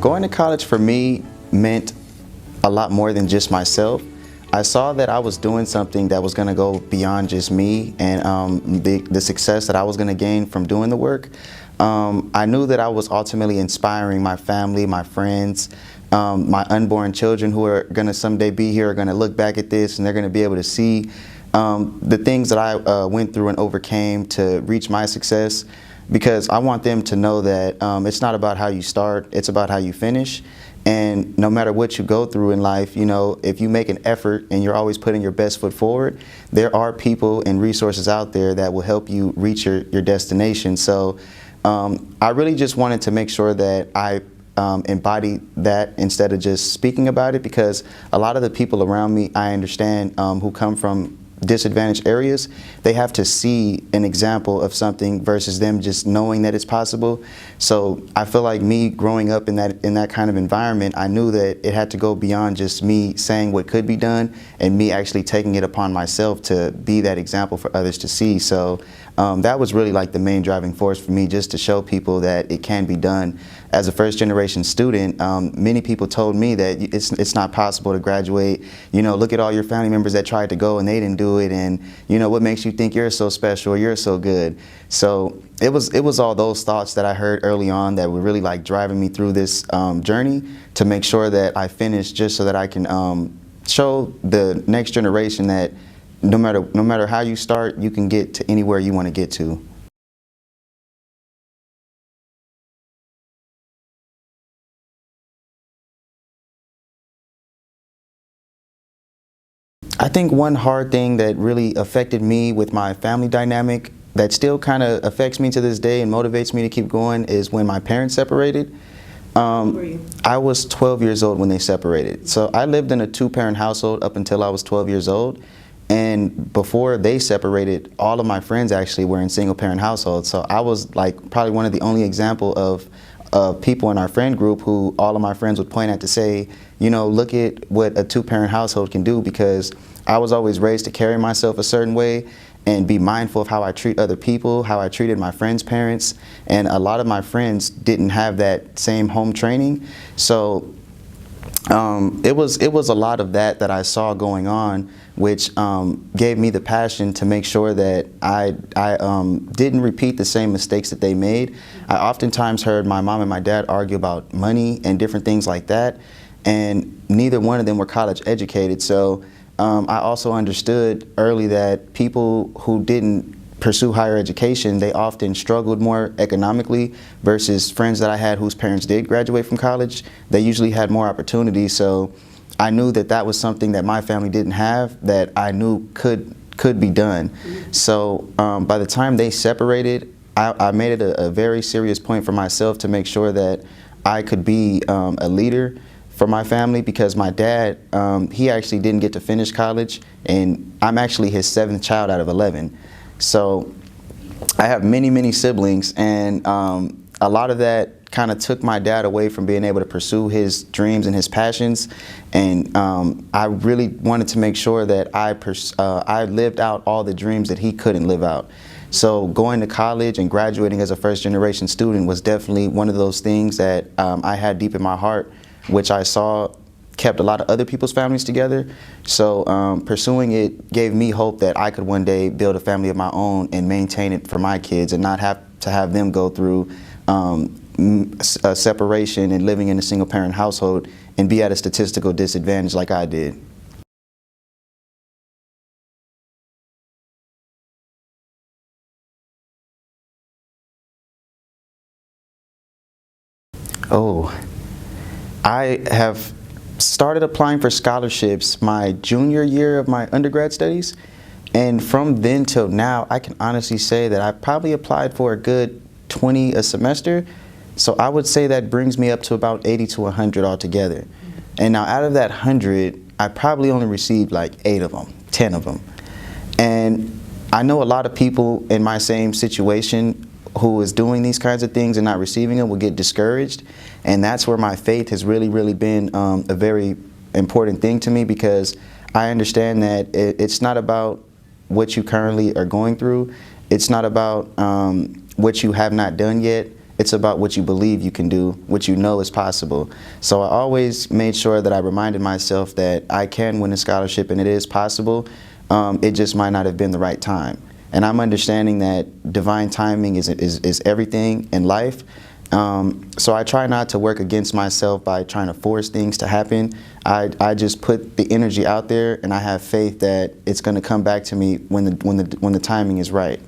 Going to college for me meant a lot more than just myself. I saw that I was doing something that was going to go beyond just me and the success that I was going to gain from doing the work. I knew that I was ultimately inspiring my family, my friends, my unborn children who are going to someday be here are going to look back at this and they're going to be able to see the things that I went through and overcame to reach my success, because I want them to know that it's not about how you start, it's about how you finish. And no matter what you go through in life, you know, if you make an effort and you're always putting your best foot forward, there are people and resources out there that will help you reach your destination. So I really just wanted to make sure that I embody that instead of just speaking about it, because a lot of the people around me, I understand, who come from disadvantaged areas, they have to see an example of something versus them just knowing that it's possible. So I feel like me growing up in that kind of environment, I knew that it had to go beyond just me saying what could be done and me actually taking it upon myself to be that example for others to see. So that was really like the main driving force for me, just to show people that it can be done. As a first-generation student, many people told me that it's not possible to graduate. You know, look at all your family members that tried to go and they didn't do it, and you know, what makes you think you're so special or you're so good? So it was all those thoughts that I heard early on that were really like driving me through this journey to make sure that I finished, just so that I can show the next generation that no matter how you start, you can get to anywhere you want to get to. I think one hard thing that really affected me with my family dynamic that still kind of affects me to this day and motivates me to keep going is when my parents separated. I was 12 years old when they separated. So I lived in a two-parent household up until I was 12 years old. And before they separated, all of my friends actually were in single-parent households. So I was like probably one of the only example of people in our friend group who all of my friends would point at to say, you know, look at what a two-parent household can do, because I was always raised to carry myself a certain way and be mindful of how I treat other people, how I treated my friends' parents. And a lot of my friends didn't have that same home training. So it was a lot of that I saw going on, which gave me the passion to make sure that I didn't repeat the same mistakes that they made. I oftentimes heard my mom and my dad argue about money and different things like that, and neither one of them were college educated. So I also understood early that people who didn't pursue higher education, they often struggled more economically, versus friends that I had whose parents did graduate from college. They usually had more opportunities. So I knew that that was something that my family didn't have, that I knew could be done. So by the time they separated, I made it a very serious point for myself to make sure that I could be a leader for my family, because my dad, he actually didn't get to finish college, and I'm actually his 7th child out of 11. So I have many siblings, and a lot of that kind of took my dad away from being able to pursue his dreams and his passions. And I really wanted to make sure that I lived out all the dreams that he couldn't live out. So going to college and graduating as a first-generation student was definitely one of those things that I had deep in my heart, which I saw kept a lot of other people's families together. So pursuing it gave me hope that I could one day build a family of my own and maintain it for my kids, and not have to have them go through a separation and living in a single-parent household and be at a statistical disadvantage like I did. Oh, I have started applying for scholarships my junior year of my undergrad studies, and from then till now I can honestly say that I probably applied for a good 20 a semester. So I would say that brings me up to about 80 to 100 altogether. And now out of that 100, I probably only received like 8 of them, 10 of them. And I know a lot of people in my same situation who is doing these kinds of things and not receiving them will get discouraged. And that's where my faith has really been a very important thing to me, because I understand that it's not about what you currently are going through. It's not about what you have not done yet. It's about what you believe you can do, what you know is possible. So I always made sure that I reminded myself that I can win a scholarship and it is possible. It just might not have been the right time. And I'm understanding that divine timing is everything in life. So I try not to work against myself by trying to force things to happen. I just put the energy out there, and I have faith that it's going to come back to me when the timing is right.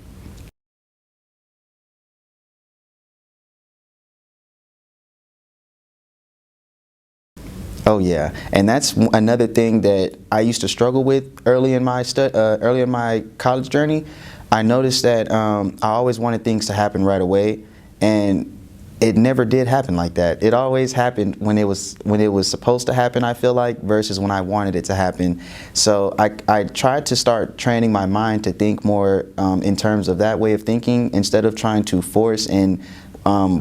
Oh yeah, and that's another thing that I used to struggle with early in my college journey. I noticed that I always wanted things to happen right away, and it never did happen like that. It always happened when it was supposed to happen, I feel like, versus when I wanted it to happen. So I tried to start training my mind to think more in terms of that way of thinking, instead of trying to force and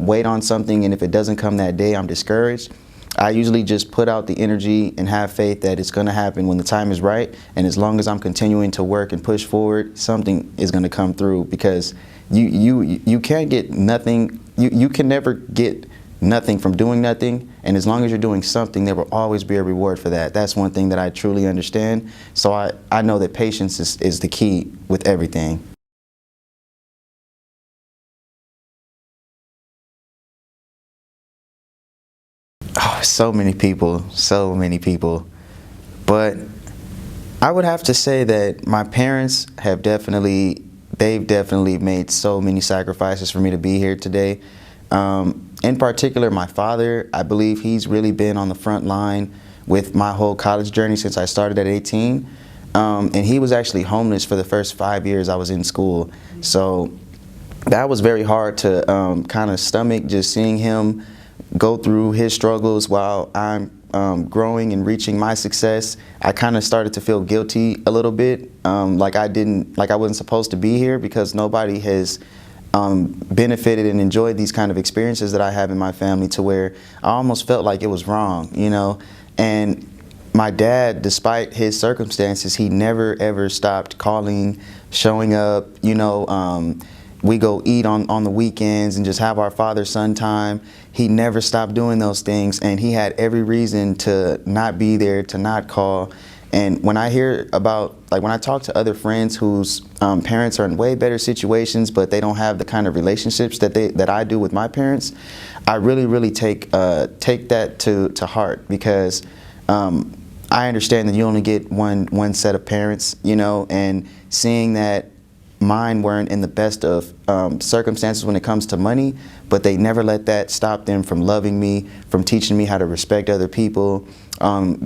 wait on something, and if it doesn't come that day, I'm discouraged. I usually just put out the energy and have faith that it's going to happen when the time is right, and as long as I'm continuing to work and push forward, something is going to come through, because you can't get nothing. You can never get nothing from doing nothing, and as long as you're doing something, there will always be a reward for that. That's one thing that I truly understand. So I know that patience is the key with everything. Oh, so many people, so many people. But I would have to say that my parents they've definitely made so many sacrifices for me to be here today. In particular, my father, I believe he's really been on the front line with my whole college journey since I started at 18. And he was actually homeless for the first 5 years I was in school. So that was very hard to kind of stomach, just seeing him go through his struggles while I'm growing and reaching my success. I kind of started to feel guilty a little bit, like I wasn't supposed to be here, because nobody has benefited and enjoyed these kind of experiences that I have in my family, to where I almost felt like it was wrong, you know. And my dad, despite his circumstances, he never ever stopped calling, showing up, you know. We go eat on the weekends and just have our father-son time. He never stopped doing those things, and he had every reason to not be there, to not call. And when I hear about, like when I talk to other friends whose parents are in way better situations, but they don't have the kind of relationships that I do with my parents, I really take that to heart, because I understand that you only get one set of parents, you know, and seeing that mine weren't in the best of circumstances when it comes to money, but they never let that stop them from loving me, from teaching me how to respect other people,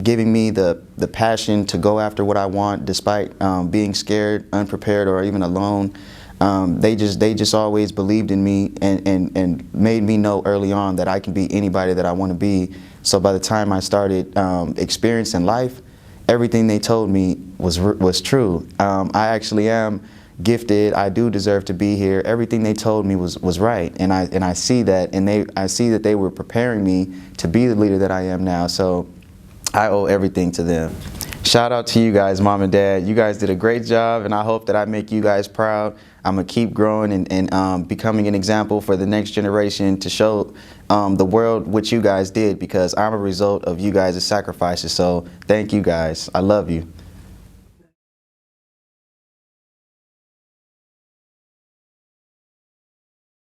giving me the passion to go after what I want, despite being scared, unprepared, or even alone. They just always believed in me, and made me know early on that I can be anybody that I want to be. So by the time I started experiencing life, everything they told me was true. I actually am gifted. I do deserve to be here. Everything they told me was right, and I see that, and I see that they were preparing me to be the leader that I am now. So I owe everything to them. Shout out to you guys, Mom and Dad. You guys did a great job, and I hope that I make you guys proud. I'm gonna keep growing and becoming an example for the next generation, to show the world what you guys did, because I'm a result of you guys' sacrifices. So thank you guys. I love you.